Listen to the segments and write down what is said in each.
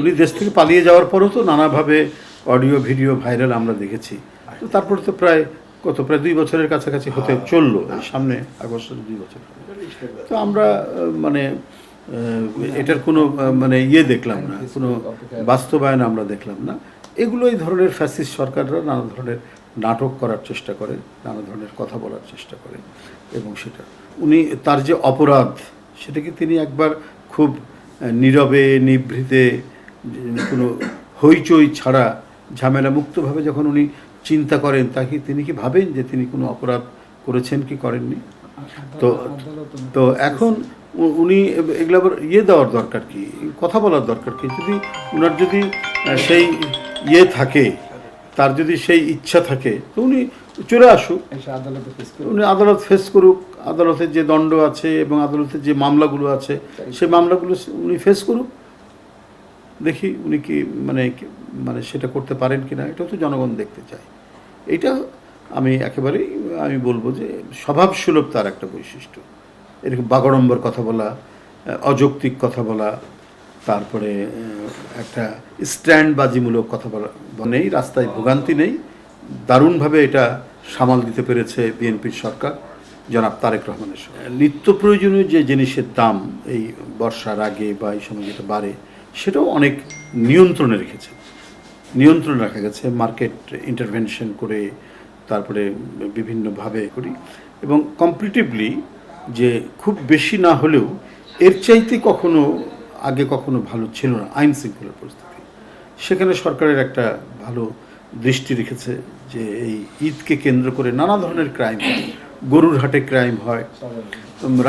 উনি দেশ থেকে পালিয়ে যাওয়ার পরও তো নানাভাবে অডিও ভিডিও ভাইরাল আমরা দেখেছি। তো তারপরে তো প্রায় 2 বছরের কাছাকাছি হতে চললো, এই সামনে আগস্টের 2 বছর। তো আমরা মানে এটার কোনো মানে দেখলাম না, কোনো বাস্তবায়ন আমরা দেখলাম না। এগুলো এই ধরনের ফ্যাসিস্ট সরকাররা নানা ধরনের নাটক করার চেষ্টা করে, নানা ধরনের কথা বলার চেষ্টা করে। এবং সেটা উনি তার যে অপরাধ সেটাকে তিনি একবার খুব নীরবে নিভৃতে কোনো হইচই ছাড়া ঝামেলা মুক্তভাবে যখন উনি চিন্তা করেন, তাকে তিনি কি ভাবেন যে তিনি কোনো অপরাধ করেছেন কি করেননি? তো তো এখন উনি এগুলো আবার দেওয়ার দরকার কি, কথা বলার দরকার কি? যদি ওনার যদি সেই থাকে, তার যদি সেই ইচ্ছা থাকে, তো উনি চলে আসুক, উনি আদালত ফেস করুক। আদালতের যে দণ্ড আছে এবং আদালতের যে মামলাগুলো আছে সেই মামলাগুলো উনি ফেস করুক। দেখি উনি কি মানে সেটা করতে পারেন কি না, এটাও তো জনগণ দেখতে চায়। এইটা আমি বলবো যে স্বভাবসুলভ তার একটা বৈশিষ্ট্য। এরকম বাগাড়ম্বর কথা বলা, অযৌক্তিক কথা বলা, তারপরে একটা স্ট্যান্ডবাজিমূলক কথা বলা নেই, রাস্তায় ভোগান্তি নেই। দারুণভাবে এটা সামাল দিতে পেরেছে বিএনপির সরকার জনাব তারেক রহমানের সঙ্গে। নিত্য প্রয়োজনীয় যে জিনিসের দাম এই বর্ষার আগে বা এই সময় যেটা বাড়ে, সেটাও অনেক নিয়ন্ত্রণে রাখা গেছে। মার্কেট ইন্টারভেনশন করে তারপরে বিভিন্নভাবে করি, এবং কম্পারেটিভলি যে খুব বেশি না হলেও এর চাইতে আগে কখনো ভালো ছিল না আইন শৃঙ্খলার পরিস্থিতি। সেখানে সরকারের একটা ভালো দৃষ্টি রেখেছে যে এই ঈদকে কেন্দ্র করে নানা ধরনের ক্রাইম হয়, গরুর হাটে ক্রাইম হয়,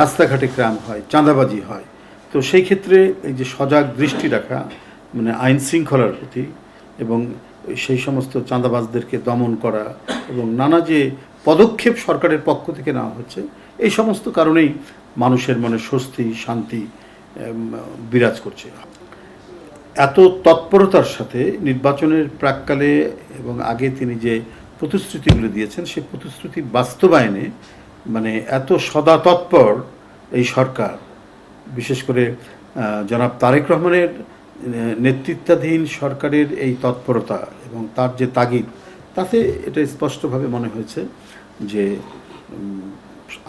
রাস্তাঘাটে ক্রাইম হয়, চাঁদাবাজি হয়। তো সেই ক্ষেত্রে এই যে সজাগ দৃষ্টি রাখা, মানে আইন শৃঙ্খলার প্রতি, এবং সেই সমস্ত চাঁদাবাজদেরকে দমন করা, এবং নানা যে পদক্ষেপ সরকারের পক্ষ থেকে নেওয়া হচ্ছে, এই সমস্ত কারণেই মানুষের মনে স্বস্তি শান্তি বিরাজ করছে। এত তৎপরতার সাথে নির্বাচনের প্রাককালে এবং আগে তিনি যে প্রতিশ্রুতিগুলো দিয়েছেন, সেই প্রতিশ্রুতি বাস্তবায়নে মানে এত সদা তৎপর এই সরকার, বিশেষ করে জনাব তারেক রহমানের নেতৃত্বাধীন সরকারের এই তৎপরতা এবং তার যে তাগিদ, তাতে এটা স্পষ্টভাবে মনে হয়েছে যে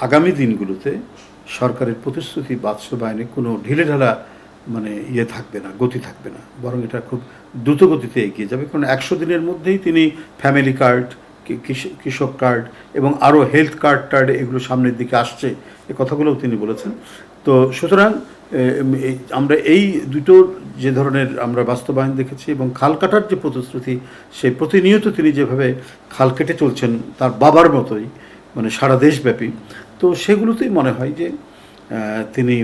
আগামী দিনগুলোতে সরকারের প্রতিশ্রুতি বাস্তবায়নে কোনো ঢিলেঢালা থাকবে না, গতি থাকবে না, বরং এটা খুব দ্রুত গতিতে এগিয়ে যাবে। কারণ 100 দিনের মধ্যেই তিনি ফ্যামিলি কার্ড, কৃষক কার্ড এবং আরও হেলথ কার্ড এগুলো সামনের দিকে আসছে, এ কথাগুলোও তিনি বলেছেন। তো সুতরাং আমরা এই দুটোর যে ধরনের আমরা বাস্তবায়ন দেখেছি, এবং খাল কাটার যে প্রতিশ্রুতি, সেই প্রতিনিয়ত তিনি যেভাবে খাল কেটে চলছেন তার বাবার মতোই, সারা দেশব্যাপী, তো সেগুলোতেই মনে হয় যে তিনি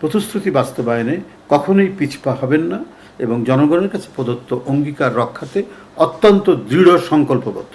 প্রতিশ্রুতি বাস্তবায়নে কখনোই পিছপা হবেন না, এবং জনগণের কাছে প্রদত্ত অঙ্গীকার রক্ষাতে অত্যন্ত দৃঢ় সংকল্পবদ্ধ।